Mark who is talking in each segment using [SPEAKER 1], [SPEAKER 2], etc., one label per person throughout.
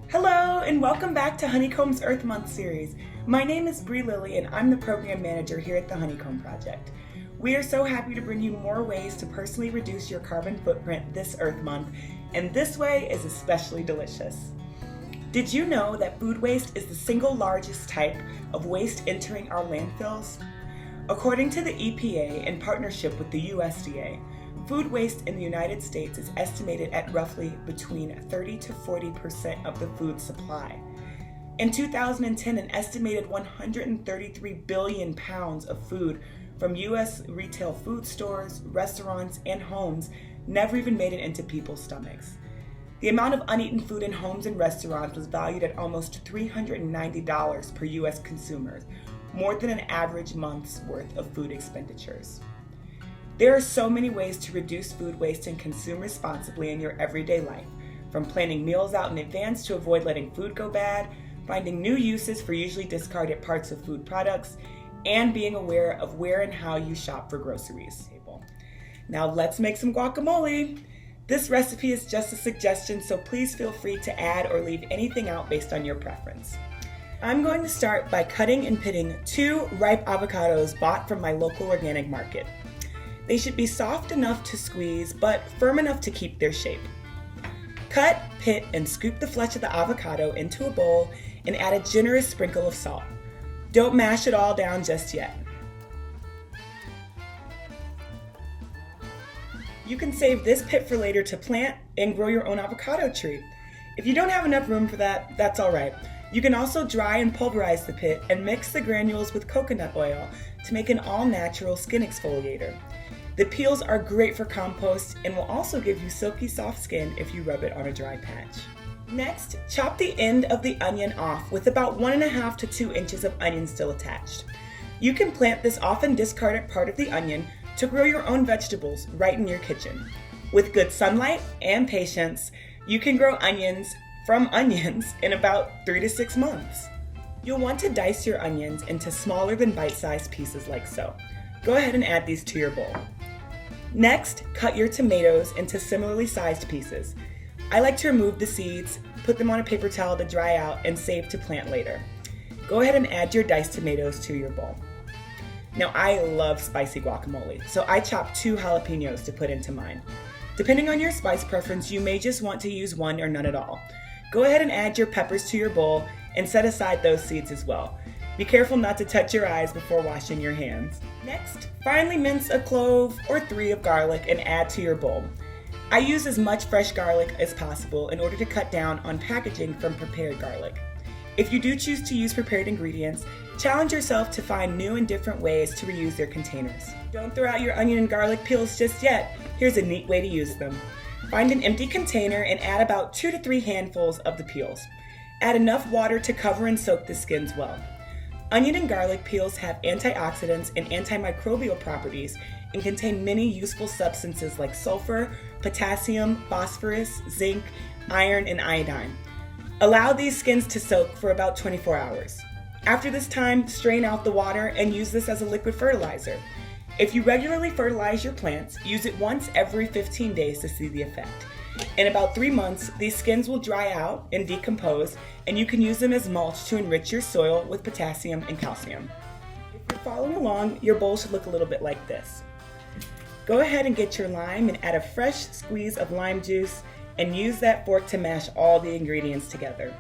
[SPEAKER 1] Hello and welcome back to Honeycomb's Earth Month series. My name is Bree Lilly and I'm the program manager here at the Honeycomb Project. We are so happy to bring you more ways to personally reduce your carbon footprint this Earth Month, and this way is especially delicious. Did you know that food waste is the single largest type of waste entering our landfills? According to the EPA in partnership with the USDA, food waste in the United States is estimated at roughly between 30 to 40% of the food supply. In 2010, an estimated 133 billion pounds of food from U.S. retail food stores, restaurants, and homes never even made it into people's stomachs. The amount of uneaten food in homes and restaurants was valued at almost $390 per U.S. consumer, more than an average month's worth of food expenditures. There are so many ways to reduce food waste and consume responsibly in your everyday life, from planning meals out in advance to avoid letting food go bad, finding new uses for usually discarded parts of food products, and being aware of where and how you shop for groceries. Now let's make some guacamole. This recipe is just a suggestion, so please feel free to add or leave anything out based on your preference. I'm going to start by cutting and pitting 2 ripe avocados bought from my local organic market. They should be soft enough to squeeze, but firm enough to keep their shape. Cut, pit, and scoop the flesh of the avocado into a bowl and add a generous sprinkle of salt. Don't mash it all down just yet. You can save this pit for later to plant and grow your own avocado tree. If you don't have enough room for that, that's all right. You can also dry and pulverize the pit and mix the granules with coconut oil to make an all-natural skin exfoliator. The peels are great for compost and will also give you silky soft skin if you rub it on a dry patch. Next, chop the end of the onion off with about 1.5 to 2 inches of onion still attached. You can plant this often discarded part of the onion to grow your own vegetables right in your kitchen. With good sunlight and patience, you can grow onions from onions in about 3 to 6 months. You'll want to dice your onions into smaller than bite-sized pieces like so. Go ahead and add these to your bowl. Next, cut your tomatoes into similarly sized pieces. I like to remove the seeds, put them on a paper towel to dry out, and save to plant later. Go ahead and add your diced tomatoes to your bowl. Now I love spicy guacamole, so I chopped 2 jalapenos to put into mine. Depending on your spice preference, you may just want to use 1 or none at all. Go ahead and add your peppers to your bowl and set aside those seeds as well. Be careful not to touch your eyes before washing your hands. Next, finely mince a clove or 3 of garlic and add to your bowl. I use as much fresh garlic as possible in order to cut down on packaging from prepared garlic. If you do choose to use prepared ingredients, challenge yourself to find new and different ways to reuse their containers. Don't throw out your onion and garlic peels just yet. Here's a neat way to use them. Find an empty container and add about 2 to 3 handfuls of the peels. Add enough water to cover and soak the skins well. Onion and garlic peels have antioxidants and antimicrobial properties and contain many useful substances like sulfur, potassium, phosphorus, zinc, iron, and iodine. Allow these skins to soak for about 24 hours. After this time, strain out the water and use this as a liquid fertilizer. If you regularly fertilize your plants, use it once every 15 days to see the effect. In about 3 months, these skins will dry out and decompose, and you can use them as mulch to enrich your soil with potassium and calcium. If you're following along, your bowl should look a little bit like this. Go ahead and get your lime and add a fresh squeeze of lime juice and use that fork to mash all the ingredients together.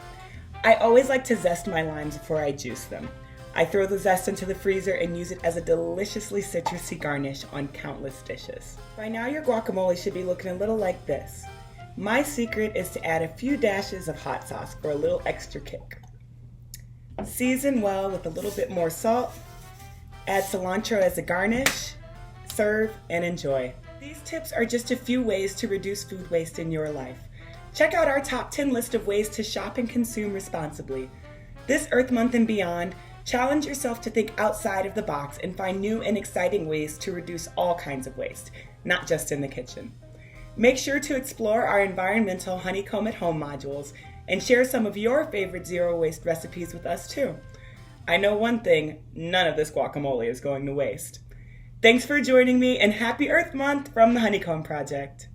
[SPEAKER 1] I always like to zest my limes before I juice them. I throw the zest into the freezer and use it as a deliciously citrusy garnish on countless dishes. By now your guacamole should be looking a little like this. My secret is to add a few dashes of hot sauce for a little extra kick. Season well with a little bit more salt. Add cilantro as a garnish. Serve and enjoy. These tips are just a few ways to reduce food waste in your life. Check out our top 10 list of ways to shop and consume responsibly. This Earth Month and beyond, challenge yourself to think outside of the box and find new and exciting ways to reduce all kinds of waste, not just in the kitchen. Make sure to explore our environmental Honeycomb at Home modules and share some of your favorite zero waste recipes with us too. I know one thing, none of this guacamole is going to waste. Thanks for joining me and happy Earth Month from the Honeycomb Project.